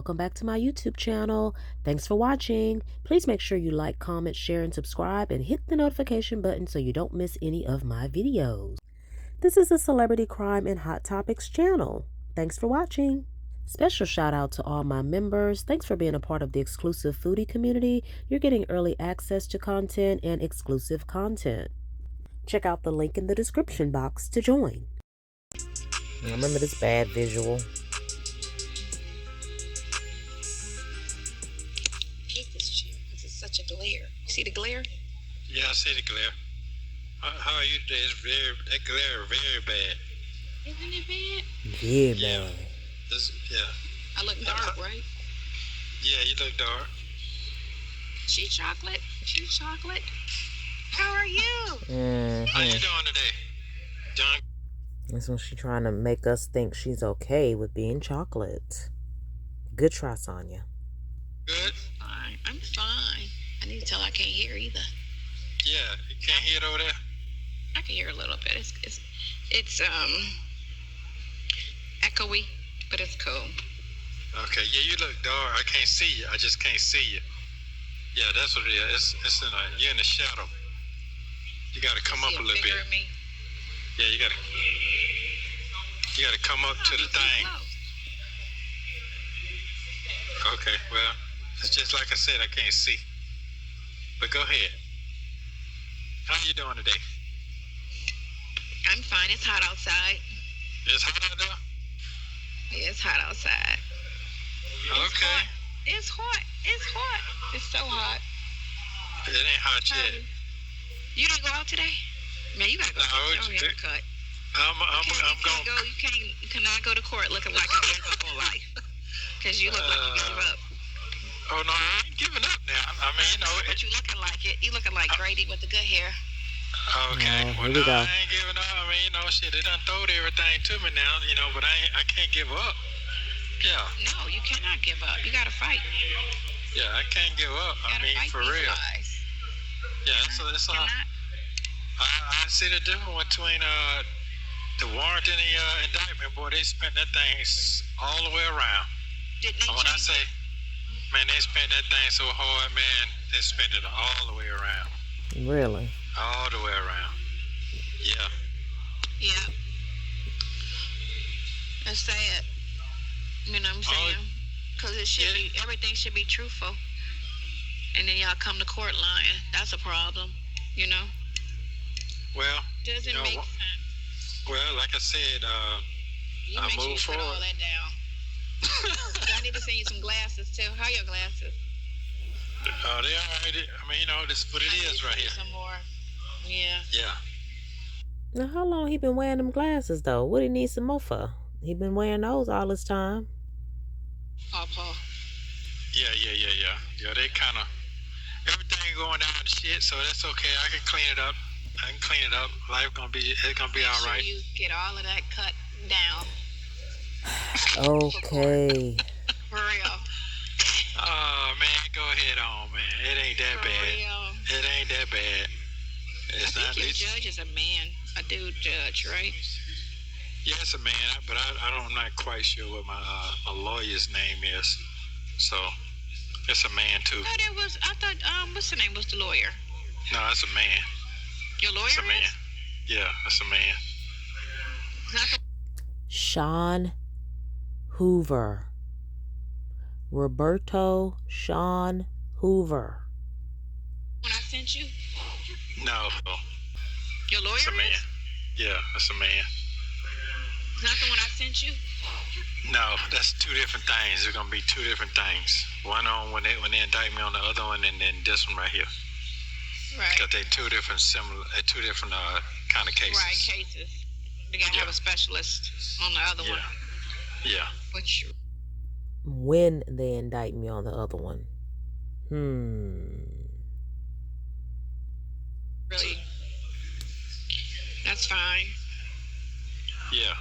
welcome back to my YouTube channel. Thanks for watching. Please make sure you like, comment, share, and subscribe, and hit the notification button so you don't miss any of my videos. This is a celebrity crime and hot topics channel. Thanks for watching. Special shout out to all my members. Thanks for being a part of the exclusive foodie community. You're getting early access to content and exclusive content. Check out the link in the description box to join. Remember this bad visual? Such a glare. You see the glare? Yeah, I see the glare. How are you today? That glare very bad. Isn't it bad? Yeah, man. Yeah. I look dark, right? Yeah, you look dark. She chocolate. How are you? How you doing today, John? That's when she's trying to make us think she's okay with being chocolate. Good try, Sonya. Good? I'm fine. I need to tell I can't hear either. Yeah, you can't hear it over there? I can hear a little bit. It's echoey, but it's cool. Okay, yeah, you look dark. I can't see you. I just can't see you. Yeah, that's what it is. It's in you're in the shadow. You gotta come up a little bit. Me? Yeah, you gotta come up to the thing. Okay, well, it's just like I said, I can't see. But go ahead. How you doing today? I'm fine. It's hot outside. It's hot out there? Yeah, it's hot outside. Okay. It's hot. It's so hot. It ain't hot yet. You didn't go out today? Man, you gotta go get your haircut. I'm going. You cannot go to court looking like you gave up on life. Because you look like you gave up. Oh, no, I ain't giving up now. I mean, you know. But you looking like it. You looking like Grady with the good hair. Okay. Here Well, we go. I ain't giving up. I mean, you know, shit, they done throwed everything to me now, you know, but I can't give up. Yeah. No, you cannot give up. You gotta fight. Yeah, I can't give up. I mean, for real. Lies. Yeah, so it's all. I see the difference between the warrant and the indictment. Boy, they spent that thing all the way around. Didn't they When I say, man, they spent that thing so hard, man, they spent it all the way around. Really? All the way around. Yeah. Yeah. That's sad. You know what I'm saying? Because it should be, everything should be truthful. And then y'all come to court lying. That's a problem, you know? Well, doesn't make sense. Well, like I said, you I make sure move you put all forward. that down. I need to send you some glasses too. How are your glasses? They all right. I mean, you know, this is what it is right here. Some more. Yeah. Yeah. Now, how long he been wearing them glasses, though? What he need some more for? He been wearing those all this time. Paul. Yeah. Yeah, they kind of, everything going down to shit, so that's okay. I can clean it up. Life it's gonna be Make all sure right. you get all of that cut down. Okay. For real. Oh, man, go ahead on, man. It ain't that For bad. real. It ain't that bad. It's I not. think your judge is a man, a dude judge, right? Yeah, it's a man, but I'm not quite sure what my lawyer's name is. So, it's a man, too. I thought, what's the name was the lawyer? No, it's a man. Your lawyer It's a man. is? Yeah, it's a man. Sean Hoover. Roberto Sean Hoover. When I sent you? No. Your lawyer It's a man. is? Yeah, it's a man. Not the one I sent you? No, that's two different things. There's gonna be two different things. One on when they indict me on the other one, and then this one right here. Right. Because they two different kind of cases. Right, cases. They gotta have a specialist on the other one. Yeah. Which When they indict me on the other one. really, that's fine. Yeah.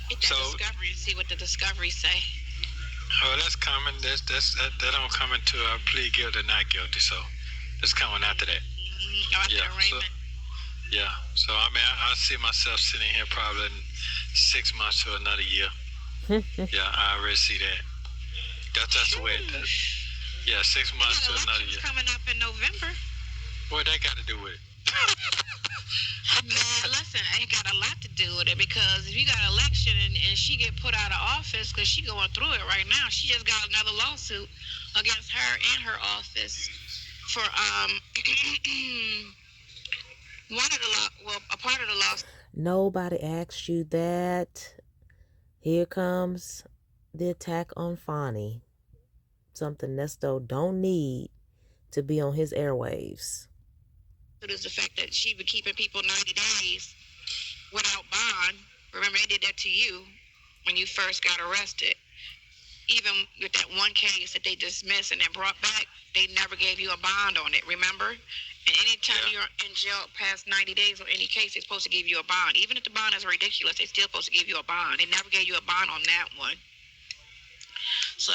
Get that discovery and see what the discovery say. Oh, that's coming. That don't come into plead guilty or not guilty. So it's coming after that. After arraignment. So I mean, I see myself sitting here probably in 6 months to another year. Yeah, I already see that. That's the way it does. Yeah, 6 months to another year. Coming up in November. What they got to do with it? Man, listen, I got a lot to do with it because if you got an election and she get put out of office because she going through it right now, she just got another lawsuit against her and her office for a part of the lawsuit. Nobody asked you that. Here comes the attack on Fani. Something Nesto don't need to be on his airwaves. It is the fact that she been keeping people 90 days without bond. Remember, they did that to you when you first got arrested. Even with that one case that they dismissed and then brought back, they never gave you a bond on it, remember? And anytime you're in jail past 90 days on any case, they're supposed to give you a bond. Even if the bond is ridiculous, they're still supposed to give you a bond. They never gave you a bond on that one. So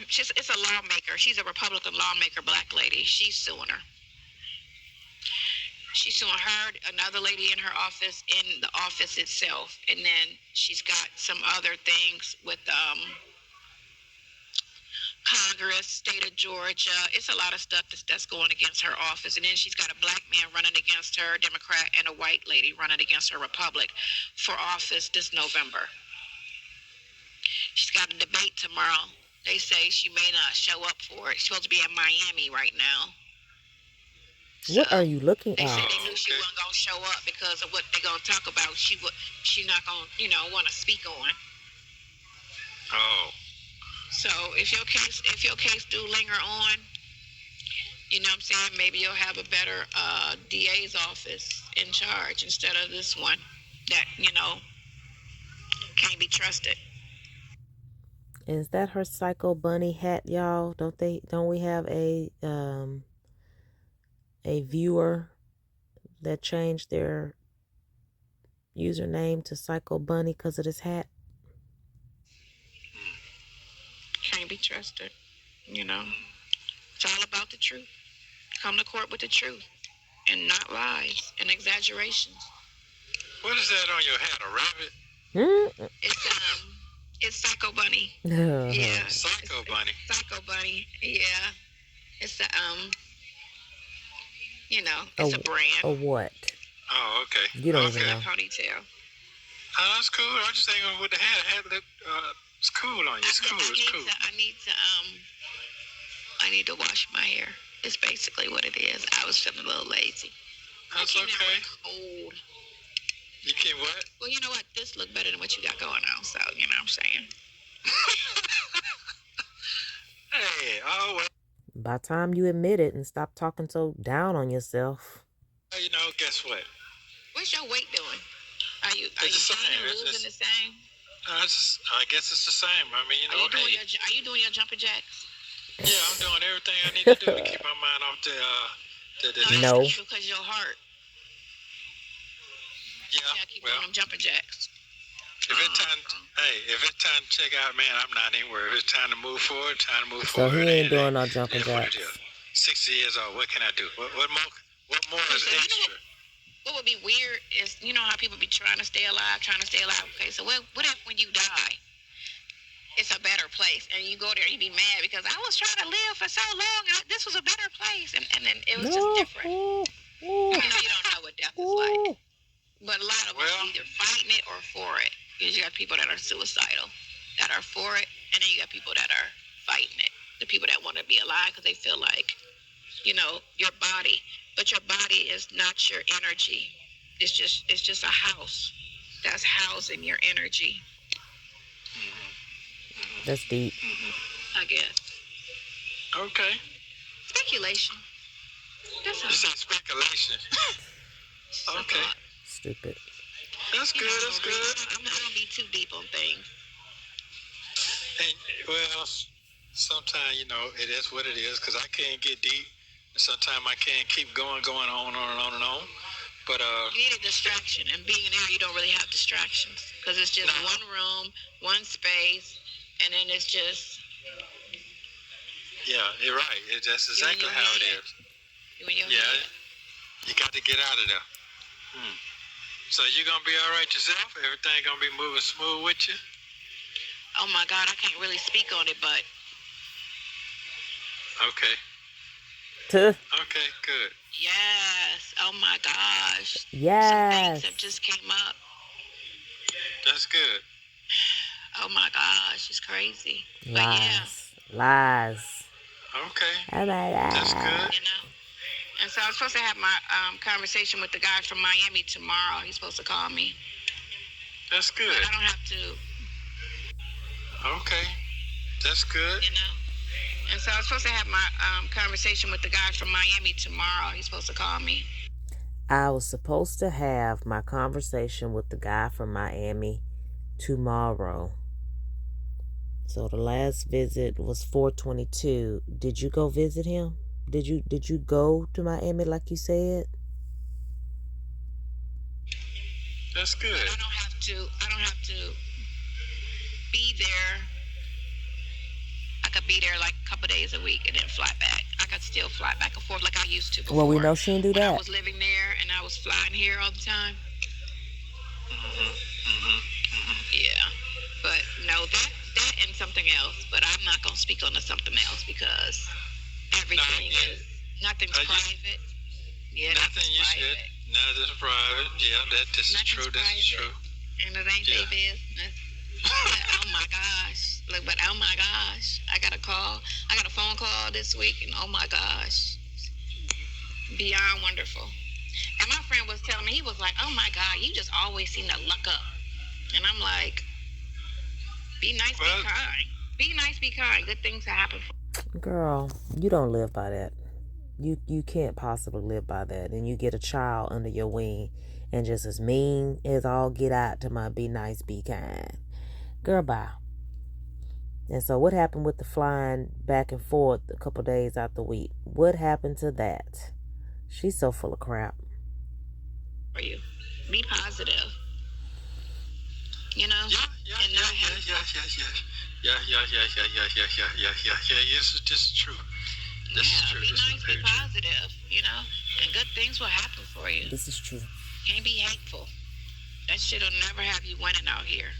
it's a lawmaker. She's a Republican lawmaker, black lady. She's suing her. She's suing her, another lady in her office, in the office itself. And then she's got some other things with Congress, state of Georgia. It's a lot of stuff that's going against her office. And then she's got a black man running against her, Democrat, and a white lady running against her, Republic, for office this November. She's got a debate tomorrow. They say she may not show up for it. She's supposed to be in Miami right now. What are you looking They at? said they knew she wasn't going to show up because of what they're going to talk about. She's not going to, want to speak on. Oh. So if your case do linger on, you know what I'm saying, maybe you'll have a better DA's office in charge instead of this one that, can't be trusted. Is that her Psycho Bunny hat, y'all? Don't we have a viewer that changed their username to Psycho Bunny because of this hat? Can't be trusted, It's all about the truth. Come to court with the truth and not lies and exaggerations. What is that on your hat? A rabbit? It's Psycho Bunny. Yeah. Psycho Bunny. Psycho Bunny. Yeah. It's it's a brand. A what? Oh, okay. You don't even know. Ponytail. Oh, that's cool. I was just thinking with the hat. The hat look, it's cool on you. It's cool. I need to wash my hair. It's basically what it is. I was feeling a little lazy. That's okay. Cold. You can what? Well, you know what? This look better than what you got going on. So, you know what I'm saying? Hey, oh, well. By the time you admit it and stop talking so down on yourself. Guess what? What's your weight doing? Are you losing the same? I guess it's the same. I mean, Are you doing your jumping jacks? Yeah, I'm doing everything I need to do to keep my mind off the No. Because your heart. Yeah, keep doing them jumping jacks. If it's time to check out, man, I'm not anywhere. If it's time to move forward, So he ain't doing no jumping jacks. 60 years old. What can I do? What more is extra? What would be weird is, how people be trying to stay alive. Okay, so what if when you die, it's a better place, and you go there and you be mad because I was trying to live for so long, and this was a better place, and then it was just different. You don't know what death is like. But a lot of us either fighting it or for it. Because you got people that are suicidal, that are for it, and then you got people that are fighting it. The people that want to be alive because they feel like, your body. But your body is not your energy. It's just a house that's housing your energy. That's deep. I guess. Okay. Speculation. That's You said speculation. Okay. Stupid. That's good. That's good. I'm not gonna be too deep on things. And sometimes it is what it is because I can't get deep. Sometimes I can't keep going on and on and on. But you need a distraction, and being in there, you don't really have distractions because it's just one room, one space, and then it's just. Yeah, you're right. That's exactly how it is. You got to get out of there. So you gonna be all right yourself? Everything gonna be moving smooth with you? Oh my God, I can't really speak on it, but Okay. Tuh. Okay, good. Yes. Oh my gosh. Yes. Some things have just came up. That's good. Oh my gosh, it's crazy. But yeah. Lies. Okay. Oh my God. That's good. You know. And so I was supposed to have my conversation with the guy from Miami tomorrow. He's supposed to call me. That's good. But I don't have to. Okay. That's good. You know. And so I was supposed to have my conversation with the guy from Miami tomorrow. He's supposed to call me. I was supposed to have my conversation with the guy from Miami tomorrow. So the last visit was 4/22. Did you go visit him? Did you go to Miami like you said? That's good. But I don't have to be there. I could be there like a couple days a week and then fly back. I could still fly back and forth like I used to before. Well, we know she didn't do when that. I was living there and I was flying here all the time. Yeah. But no, that and something else. But I'm not gonna speak on the something else because everything is nothing's private. Yeah, nothing you private. said. Nothing's private. Yeah, this is true. This is true. And it ain't their business. But, oh my gosh. Look, but oh my gosh. I got a phone call this week and oh my gosh. Beyond wonderful. And my friend was telling me, he was like, oh my God, you just always seem to luck up. And I'm like, be nice, be kind. Be nice, be kind. Good things happen. Girl, you don't live by that. You can't possibly live by that. And you get a child under your wing and just as mean as all get out to my be nice, be kind. Girl, bye. And so what happened with the flying back and forth a couple days out the week? What happened to that? She's so full of crap. For you. Be positive. You know? Yeah. This is true. This is true. Be nice, be positive, you know? And good things will happen for you. This is true. Can't be hateful. That shit will never have you winning out here.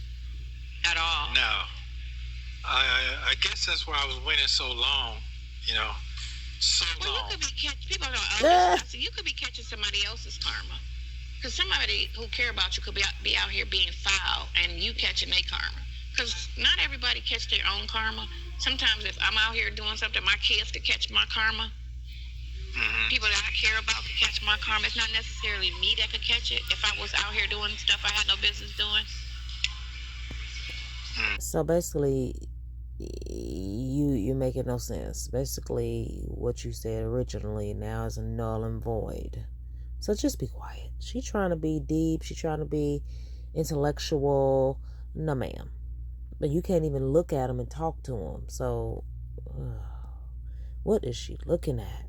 At all. No. I guess that's why I was winning so long, you know. So long. You could be people are so you could be catching somebody else's karma. Because somebody who care about you could be out here being foul and you catching their karma. Because not everybody catch their own karma. Sometimes if I'm out here doing something, my kids could catch my karma. People that I care about could catch my karma. It's not necessarily me that could catch it. If I was out here doing stuff I had no business doing. So basically, you're making no sense. Basically, what you said originally now is a null and void. So just be quiet. She's trying to be deep. She's trying to be intellectual. No, ma'am. But you can't even look at him and talk to him. So, what is she looking at?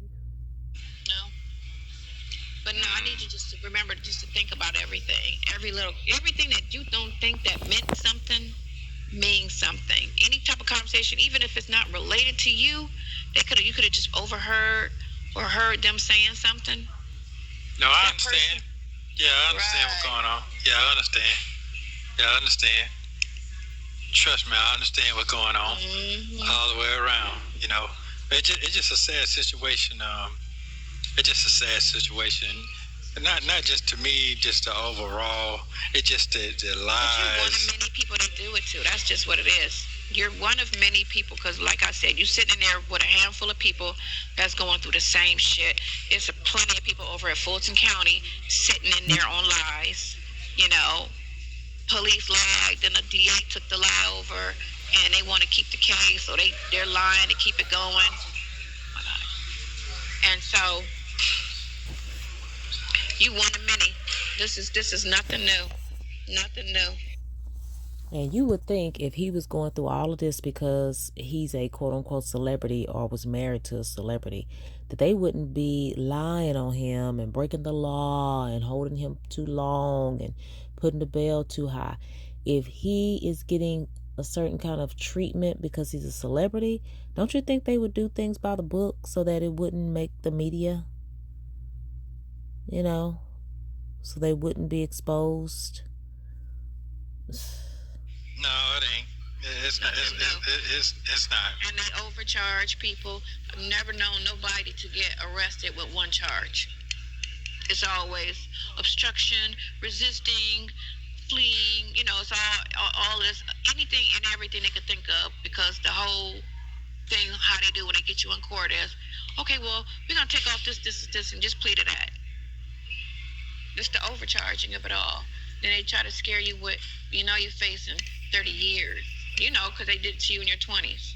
No. But no, I need you just to remember just to think about everything. Everything that you don't think that meant something means something. Any type of conversation, even if it's not related to you, you could have just overheard or heard them saying something. No, I understand. Yeah, I understand what's going on. Yeah, I understand. Trust me, I understand what's going on all the way around. You know, it's just a sad situation. It's just a sad situation. Not just to me, just the overall. It's just the lies. But you're one of many people that do it too. That's just what it is. You're one of many people because, like I said, you're sitting in there with a handful of people that's going through the same shit. There's plenty of people over at Fulton County sitting in there on lies. You know, police lied, then the DA took the lie over, and they want to keep the case, so they're lying to keep it going. Oh my God. And so, you one of many. This is nothing new. Nothing new. And you would think if he was going through all of this because he's a quote-unquote celebrity or was married to a celebrity, that they wouldn't be lying on him and breaking the law and holding him too long and putting the bail too high. If he is getting a certain kind of treatment because he's a celebrity, don't you think they would do things by the book so that it wouldn't make the media? You know, so they wouldn't be exposed. No, it ain't. It's not. It's not. And they overcharge people. I've never known nobody to get arrested with one charge. It's always obstruction, resisting, fleeing. You know, it's all this, anything and everything they could think of, because the whole thing, how they do when they get you in court is, okay, well, we're going to take off this, and just plead to that. It's the overcharging of it all. Then they try to scare you with, you're facing 30 years, because they did it to you in your 20s.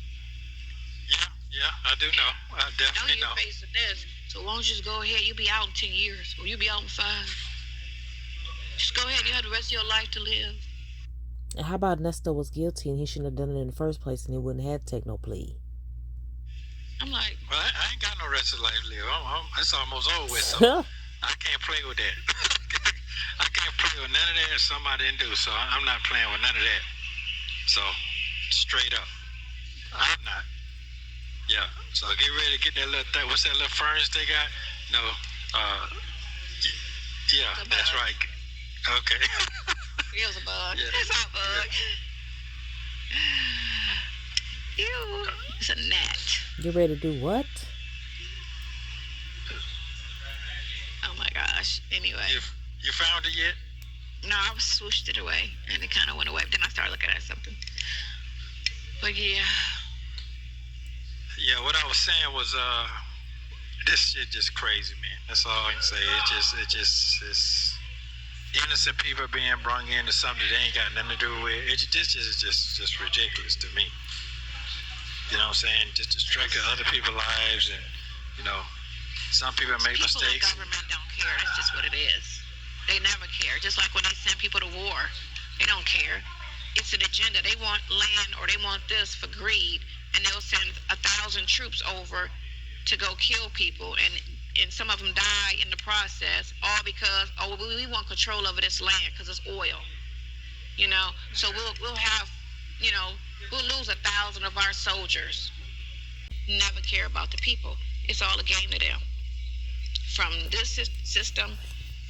Yeah, I do know. I definitely know. You're facing this, so why don't you just go ahead? You'll be out in 10 years, or you'll be out in 5. Just go ahead. You have the rest of your life to live. And how about Nesto was guilty and he shouldn't have done it in the first place and he wouldn't have to take no plea? I'm like, well, I ain't got no rest of life to live. It's almost over with, so I can't play with that. I can't play with none of that. Something I didn't do, so I'm not playing with none of that. So, straight up, I'm not. Yeah. So get ready to get that little thing. What's that little furnace they got? No. Yeah, that's right. Okay. It was a bug. Yeah. It's not a bug. Yeah. Ew. It's a gnat. You ready to do what? Oh my gosh. Anyway. You found it yet? No, I swooshed it away and it kind of went away. Then I started looking at something. But yeah. Yeah, what I was saying was, this shit just crazy, man. That's all I can say. It's innocent people being brought into something that they ain't got nothing to do with. This is just ridiculous to me. You know what I'm saying? Just destructing other people's lives, and some people make mistakes. The government don't care. That's just what it is. They never care. Just like when they send people to war, they don't care. It's an agenda. They want land, or they want this for greed, and they'll send 1,000 troops over to go kill people, and some of them die in the process, all because we want control over this land because it's oil. So we'll have, we'll lose 1,000 of our soldiers. Never care about the people. It's all a game to them. From this system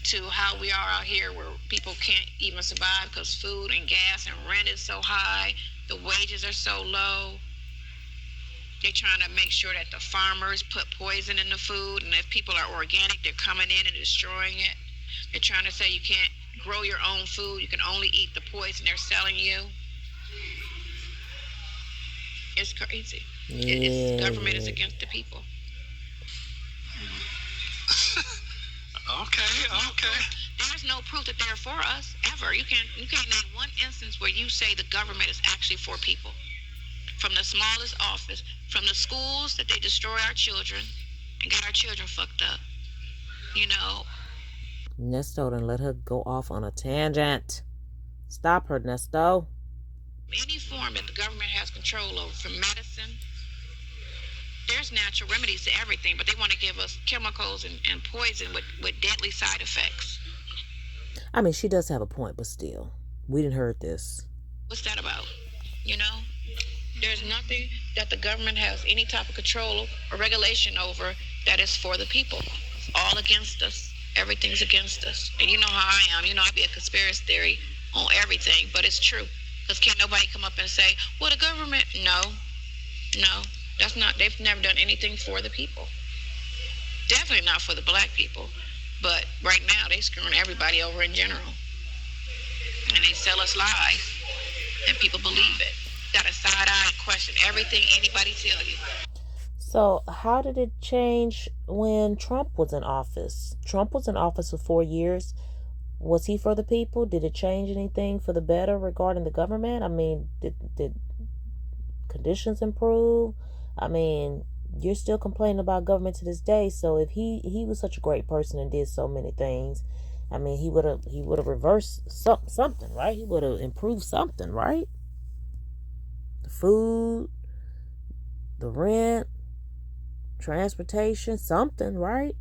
to how we are out here, where people can't even survive because food and gas and rent is so high, the wages are so low. They're trying to make sure that the farmers put poison in the food, and if people are organic, they're coming in and destroying it. They're trying to say you can't grow your own food, you can only eat the poison they're selling you. It's crazy. The government is against the people. Okay. There's no proof that they're for us ever. You can't name one instance where you say the government is actually for people. From the smallest office, from the schools that they destroy our children and got our children fucked up. Nesto done let her go off on a tangent. Stop her, Nesto. Any form that the government has control over, from medicine, there's natural remedies to everything, but they want to give us chemicals and poison with deadly side effects. I mean, she does have a point, but still, we didn't heard this. What's that about? There's nothing that the government has any type of control or regulation over that is for the people. It's all against us. Everything's against us. And you know how I am. I'd be a conspiracy theory on everything, but it's true. Because can't nobody come up and say, well, the government, no, that's not, they've never done anything for the people. Definitely not for the black people. But right now, they screwing everybody over in general. And they sell us lies, and people believe it. Got a side eye and question everything anybody tell you. So how did it change when Trump was in office? Trump was in office for 4 years. Was he for the people? Did it change anything for the better regarding the government? I mean, did conditions improve? I mean, you're still complaining about government to this day. So if he was such a great person and did so many things, I mean, he would have reversed something, right? He would have improved something, right? The food, the rent, transportation, something, right?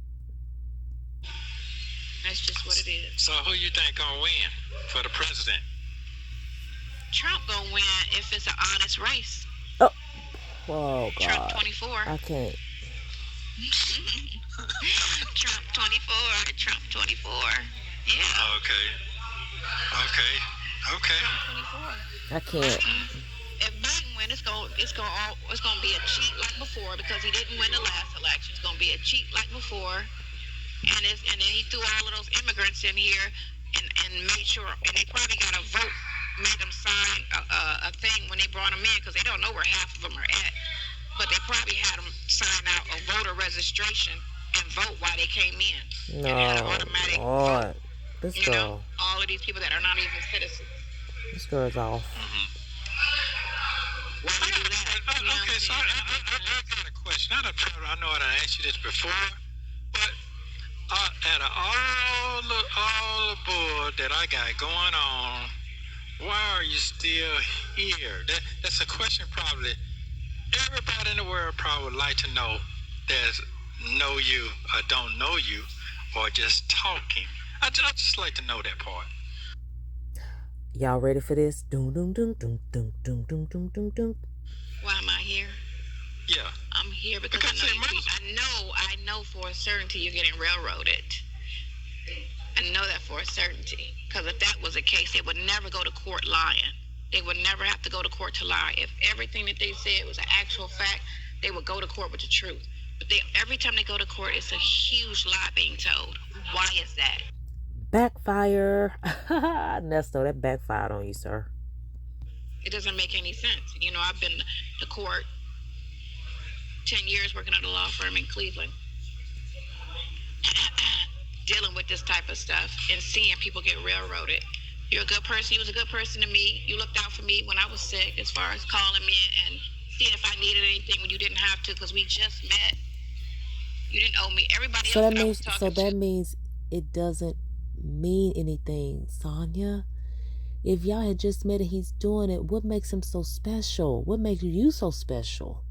That's just what it is. So who you think gonna win for the president? Trump gonna win if it's an honest race. Oh God. Trump 24. I can't. Trump 24. Trump 24. Yeah. Okay. Trump 24. I can't. if Biden wins, it's gonna be a cheat like before because he didn't win the last election. It's gonna be a cheat like before, and then he threw all of those immigrants in here and made sure, and they probably got a vote, made them sign a thing when they brought them in because they don't know where half of them are at, but they probably had them sign out a voter registration and vote while they came in. No, and had an automatic Lord. vote. This You know, girl. all of these people that are not even citizens. This girl's off. Why do you do that? You know Okay, so I got a question. I know I asked you this before, but out of all the bull that I got going on, why are you still here? That's a question probably everybody in the world probably would like to know. There's know you or don't know you or just talking. I just like to know that part. Y'all ready for this? Doom, doom, doom, doom, doom, doom, doom, doom, doom, doom. Why am I here? Yeah. I'm here because I know for a certainty you're getting railroaded. I know that for a certainty. Because if that was the case, they would never go to court lying. They would never have to go to court to lie. If everything that they said was an actual fact, they would go to court with the truth. But every time they go to court, it's a huge lie being told. Why is that? Backfire. Nesto, that backfired on you, sir. It doesn't make any sense. You know, I've been to court 10 years working at a law firm in Cleveland, dealing with this type of stuff and seeing people get railroaded. You're a good person. You was a good person to me. You looked out for me when I was sick as far as calling me and seeing if I needed anything when you didn't have to because we just met. You didn't owe me. Everybody else that I was talking to. So that means it doesn't mean anything, Sonya. If y'all had just met and he's doing it, what makes him so special? What makes you so special?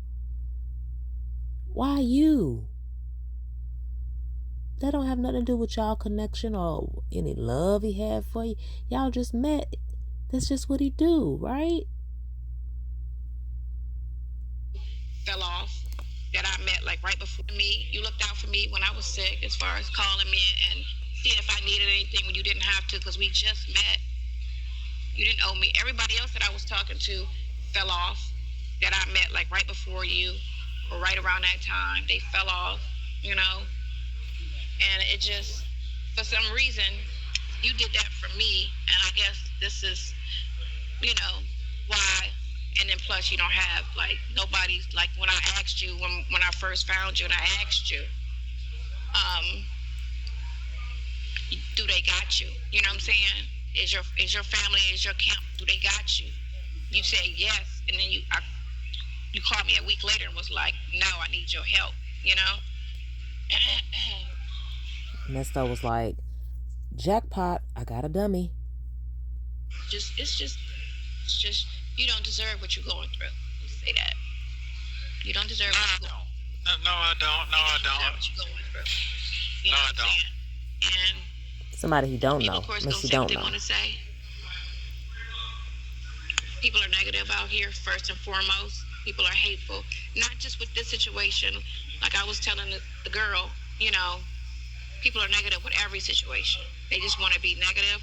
Why you? That don't have nothing to do with y'all connection or any love he had for you. Y'all just met. That's just what he do, right? Fell off. That I met like right before me. You looked out for me when I was sick as far as calling me and seeing if I needed anything when you didn't have to because we just met. You didn't owe me. Everybody else that I was talking to fell off. That I met like right before you or right around that time. They fell off, you know. And it just, for some reason, you did that for me. And I guess this is, you know, why. And then plus you don't have, like, nobody's, like when I asked you, when I first found you and I asked you, do they got you? You know what I'm saying? Is your family, is your camp, do they got you? You say yes, and then you called me a week later and was like, no, I need your help, you know? Nesto was like, jackpot, I got a dummy. It's just, you don't deserve what you're going through. Let's say that. You don't deserve what you're going through. No, I don't. No, I don't. What you're going through. You no, know I don't. And somebody he don't know. Of course, Unless don't say what they want to say. People are negative out here, first and foremost. People are hateful. Not just with this situation. Like I was telling the girl, you know, people are negative with every situation. They just want to be negative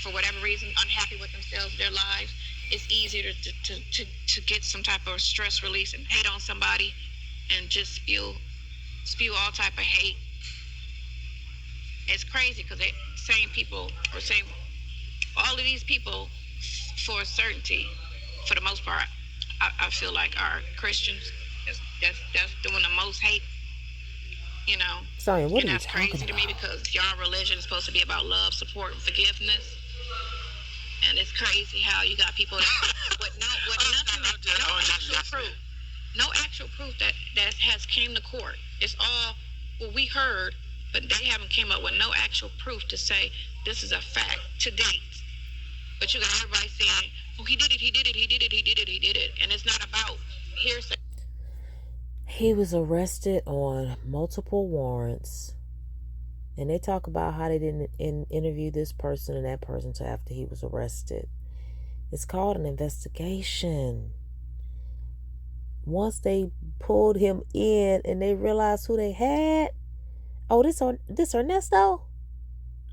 for whatever reason, unhappy with themselves, their lives. It's easier to get some type of stress release and hate on somebody and just spew all type of hate. It's crazy because they same people or same all of these people for a certainty, for the most part, I feel like are Christians. That's doing the most hate. You know, Sonya, what are you talking about? And that's crazy to me because y'all religion is supposed to be about love, support, and forgiveness. And it's crazy how you got people that with no actual proof that has came to court. It's all what we heard, but they haven't came up with no actual proof to say this is a fact to date. But you got everybody saying, "Oh, he did it," and it's not about hearsay. He was arrested on multiple warrants. And they talk about how they didn't interview this person and that person until after he was arrested. It's called an investigation. Once they pulled him in and they realized who they had. Oh, this Ernesto?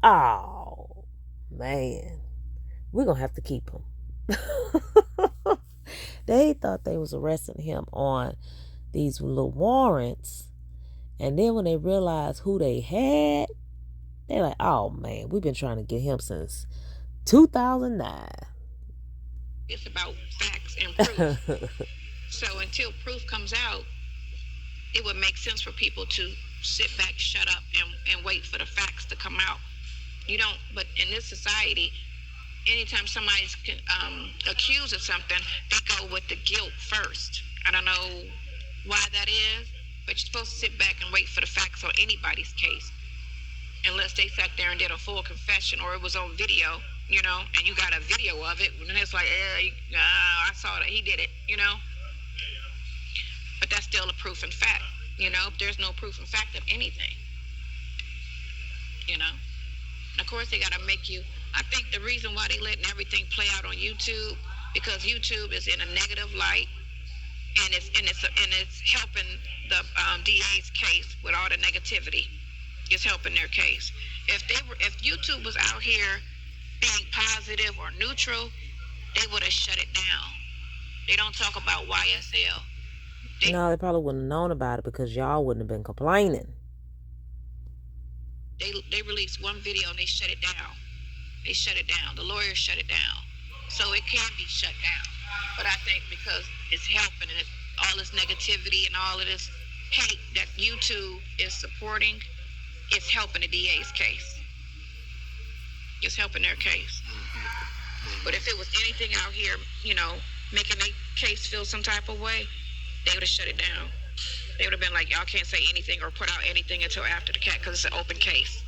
Oh, man. We're going to have to keep him. They thought they was arresting him on these little warrants. And then when they realized who they had, they're like, oh man, we've been trying to get him since 2009. It's about facts and proof. So until proof comes out, it would make sense for people to sit back, shut up, and wait for the facts to come out. You don't, but in this society, anytime somebody's accused of something, they go with the guilt first. I don't know why that is, but you're supposed to sit back and wait for the facts on anybody's case. Unless they sat there and did a full confession or it was on video, you know, and you got a video of it, and it's like, I saw that he did it, you know. But that's still a proof and fact, you know. There's no proof and fact of anything, you know. And of course, they got to make you. I think the reason why they letting everything play out on YouTube, because YouTube is in a negative light, and it's helping the DA's case with all the negativity. It's helping their case. If YouTube was out here being positive or neutral, they would have shut it down. They don't talk about YSL. No, they probably wouldn't have known about it because y'all wouldn't have been complaining. They released one video and they shut it down. They shut it down. The lawyers shut it down. So it can be shut down. But I think because it's helping and all this negativity and all of this hate that YouTube is supporting, it's helping the DA's case. It's helping their case. But if it was anything out here, you know, making their case feel some type of way, they would have shut it down. They would have been like, y'all can't say anything or put out anything until after the cat because it's an open case.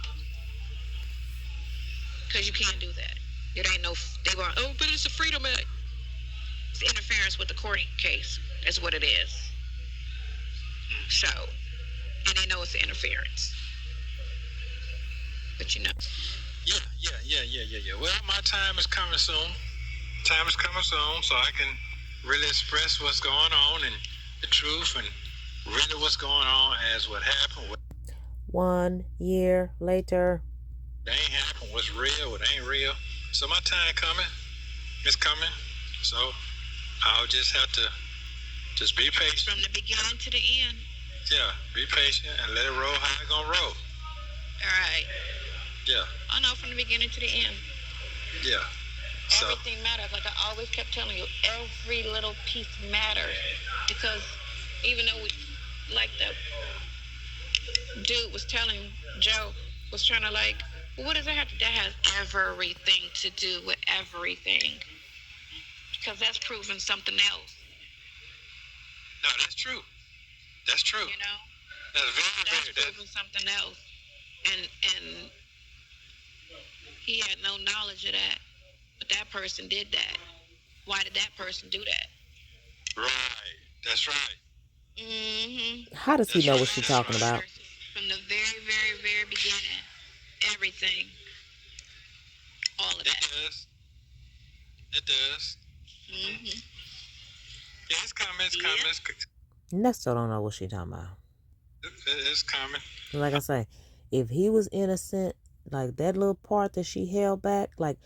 Because you can't do that. It ain't no, they going, oh, but it's a Freedom Act. It's interference with the court case. That's what it is. So, and they know it's interference. But you know. Yeah. Well, my time is coming soon. Time is coming soon, so I can really express what's going on and the truth and really what's going on as what happened. 1 year later. That ain't happened. What's real, what ain't real. So my time coming. It's coming. So I'll just have to just be patient. From the beginning to the end. Yeah, be patient and let it roll how it's gonna roll. All right. Yeah. I know, from the beginning to the end. Yeah. So everything matters. Like I always kept telling you, every little piece matters. Because even though like the dude was telling Joe, was trying to like, well, what does that have to do? That has everything to do with everything. Because that's proving something else. No, that's true. That's true. You know? That's proving something else. And he had no knowledge of that. But that person did that. Why did that person do that? Right. That's right. Mm-hmm. How does he know what she's talking about? From the very, very, very beginning. Everything. All of that. It does. Mm-hmm. Yeah, it's coming. Nesto don't know what she's talking about. It's coming. Like I say, if he was innocent, like that little part that she held back, like,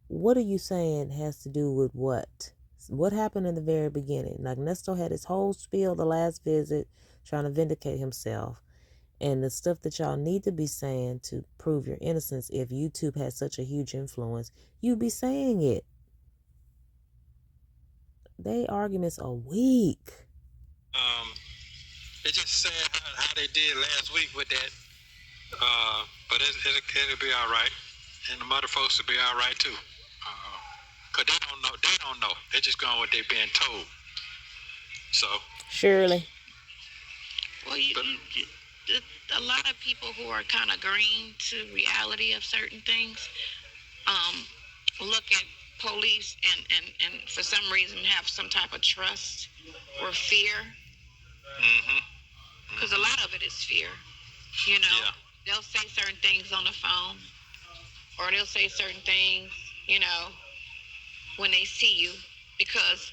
what are you saying has to do with what? What happened in the very beginning? Like, Nesto had his whole spiel the last visit, trying to vindicate himself. And the stuff that y'all need to be saying to prove your innocence, if YouTube has such a huge influence, you be saying it. They arguments are weak. It's just sad how they did last week with that. But it'll be all right. And the mother folks will be all right too. Because they don't know. They're just going with what they're being told. So. Shirley. Well, a lot of people who are kind of green to reality of certain things look at police and for some reason have some type of trust or fear. Because a lot of it is fear. You know, They'll say certain things on the phone, or they'll say certain things, you know, when they see you, because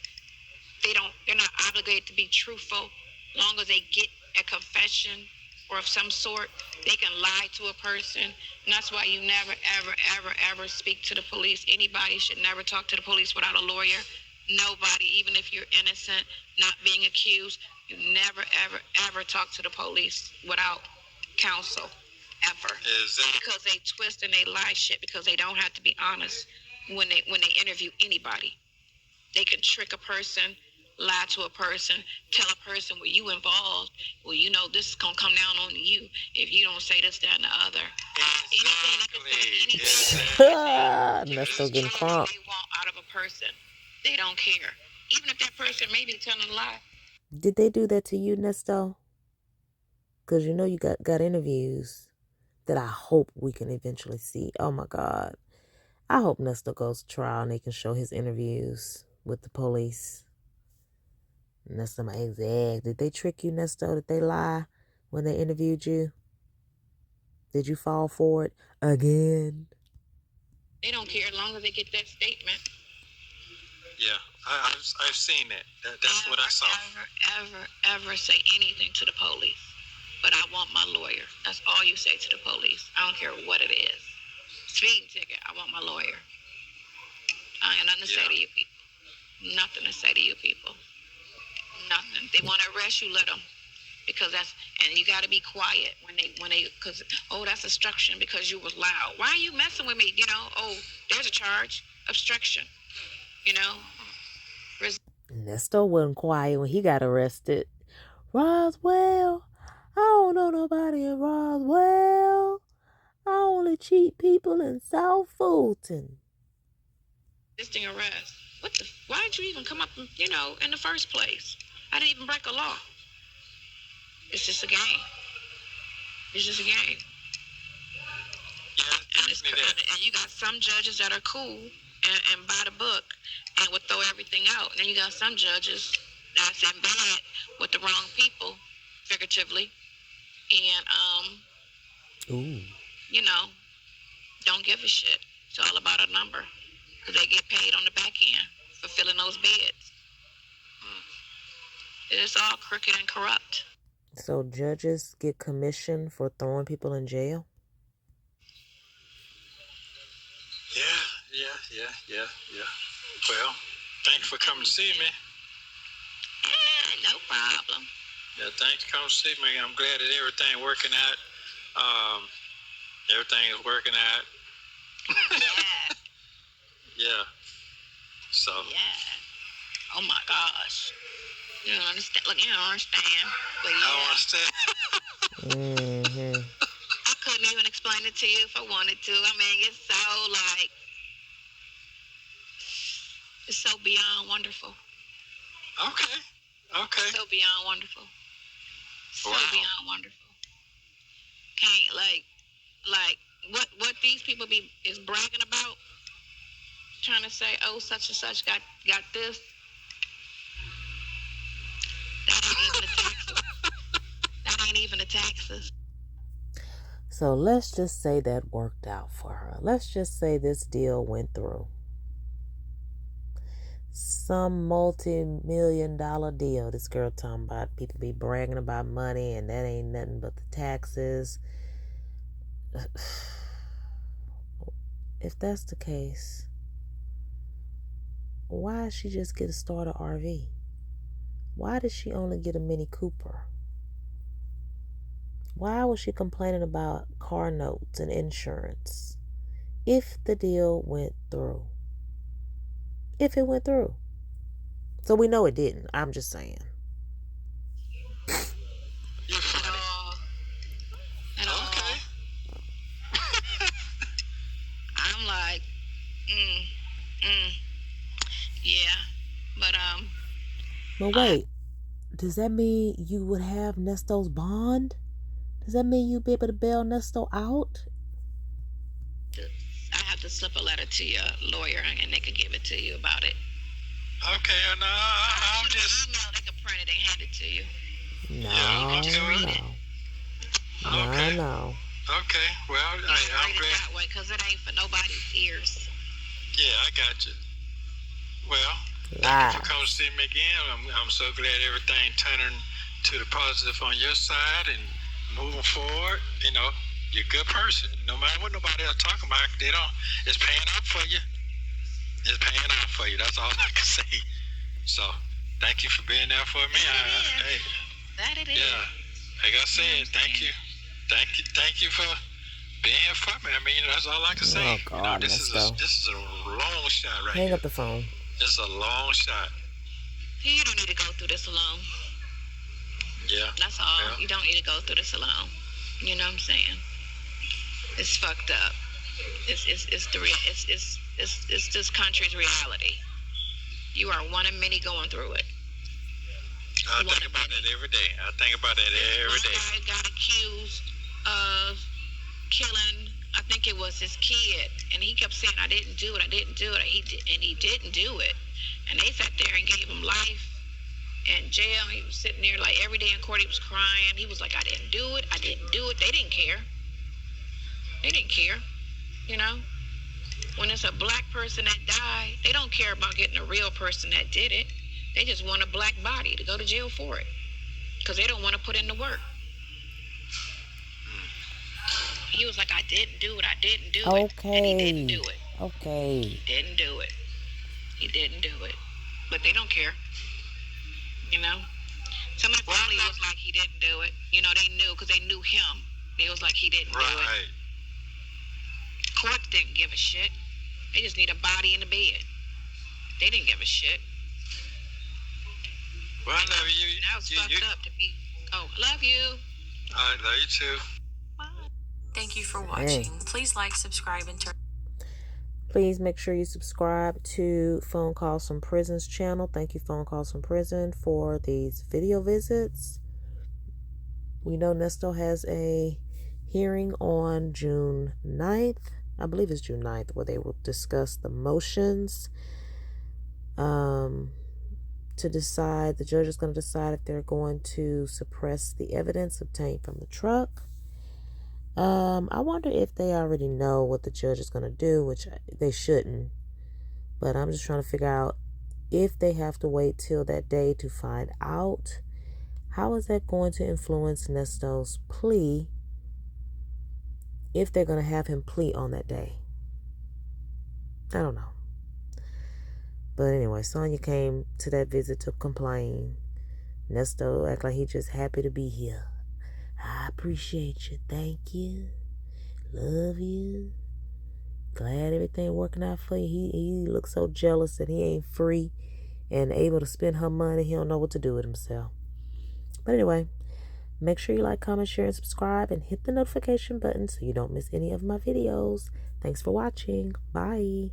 they're not obligated to be truthful. Long as they get a confession or of some sort, they can lie to a person. And that's why you never, ever, ever, ever speak to the police. Anybody should never talk to the police without a lawyer. Nobody, even if you're innocent, not being accused, you never, ever, ever talk to the police without counsel, ever. Exactly. Because they twist and they lie shit because they don't have to be honest when they interview anybody. They can trick a person, lie to a person, tell a person, well, you involved. Well, you know, this is going to come down on you if you don't say this, that, and the other. Exactly. Nesto getting crunk. They want out of a person. They don't care. Even if that person may be telling a lie. Did they do that to you, Nesto? Because you know you got interviews that I hope we can eventually see. Oh my God. I hope Nesto goes to trial and they can show his interviews with the police. Nesto, my exact. Did they trick you, Nesto? Did they lie when they interviewed you? Did you fall for it again? They don't care as long as they get that statement. Yeah, I've seen that. That's what I saw. Ever say anything to the police. But I want my lawyer. That's all you say to the police. I don't care what it is. Speeding ticket, I want my lawyer. I ain't nothing to say to you people. Nothing to say to you people. Nothing. They want to arrest you, let them. Because and you got to be quiet when they, because, oh, that's obstruction because you was loud. Why are you messing with me? You know, oh, there's a charge, obstruction, you know. Nesto wasn't quiet when he got arrested. Roswell, I don't know nobody in Roswell. I only cheat people in South Fulton. Resisting arrest. Why didn't you even come up, you know, in the first place? I didn't even break a law. It's just a game. It's just a game. Yeah, and you got some judges that are cool and by the book and would throw everything out. And then you got some judges that's in bed with the wrong people, figuratively, and you know, don't give a shit. It's all about a number because they get paid on the back end for filling those beds. It's all crooked and corrupt. So judges get commission for throwing people in jail? Yeah. Well, thanks for coming to see me. No problem. Yeah, thanks for coming to see me. I'm glad that everything working out. Everything is working out. Yeah. Yeah. So. Yeah. Oh my gosh. You don't understand. Look, you don't understand. But yeah. I don't understand. I couldn't even explain it to you if I wanted to. I mean, it's so beyond wonderful. Okay. So beyond wonderful. So wow. Beyond wonderful. Can't like what these people is bragging about, trying to say, oh, such and such got this. That ain't even the taxes. So let's just say that worked out for her. Let's just say this deal went through. Some multi-million-dollar deal. This girl talking about people be bragging about money and that ain't nothing but the taxes. If that's the case, why did she just get a starter RV? Why did she only get a Mini Cooper? Why was she complaining about car notes and insurance if the deal went through? If it went through. So we know it didn't. I'm just saying. You're funny. At all. Okay. I'm like, yeah. But wait, does that mean you would have Nesto's bond? Does that mean you'd be able to bail Nesto out? I have to slip a letter to your lawyer and they could give it to you about it. Okay, no, I'm just. Email, they can print it and hand it to you. No. Okay, well, I'm glad. glad. That way, because it ain't for nobody's ears. Yeah, I got you. Well, thank you for coming to see me again. I'm so glad everything turning to the positive on your side and moving forward. You know, you're a good person. No matter what nobody else talking about, it's paying off for you. it's paying off for you. That's all I can say. So, thank you for being there for me. That it is. Yeah, like I said, thank you for being here for me. I mean, that's all I can say. Oh God, this is a long shot right here. Hang up the phone. This is a long shot. You don't need to go through this alone. Yeah. That's all. Yeah. You don't need to go through this alone. You know what I'm saying? It's fucked up. It's this country's reality. You are one of many going through it. I think about that every day. One guy got accused of killing, I think it was his kid, and he kept saying, I didn't do it. He didn't do it. And they sat there and gave him life in jail. He was sitting there like every day in court. He was crying. He was like, I didn't do it. They didn't care. You know, when it's a black person that died, they don't care about getting a real person that did it. They just want a black body to go to jail for it because they don't want to put in the work. He was like, I didn't do it. Okay. And he didn't do it. Okay. He didn't do it. But they don't care. You know? Some of the family was like, he didn't do it. You know, they knew because they knew him. They was like, he didn't do it. Courts didn't give a shit. They just need a body in the bed. They didn't give a shit. Well, I love you. That was fucked up to be. Oh, love you. I love you too. Bye. Thank you for watching. Please like, subscribe, and turn. Please make sure you subscribe to Phone Calls from Prison's channel. Thank you, Phone Calls from Prison, for these video visits. We know Nesto has a hearing on June 9th. I believe it's June 9th, where they will discuss the motions to decide. The judge is going to decide if they're going to suppress the evidence obtained from the truck. I wonder if they already know what the judge is going to do, which they shouldn't. But I'm just trying to figure out if they have to wait till that day to find out. How is that going to influence Nesto's plea if they're going to have him plea on that day? I don't know. But anyway, Sonya came to that visit to complain. Nesto act like he just happy to be here. I appreciate you. Thank you. Love you. Glad everything working out for you. He looks so jealous that he ain't free and able to spend her money. He don't know what to do with himself. But anyway, make sure you like, comment, share, and subscribe, and hit the notification button so you don't miss any of my videos. Thanks for watching. Bye.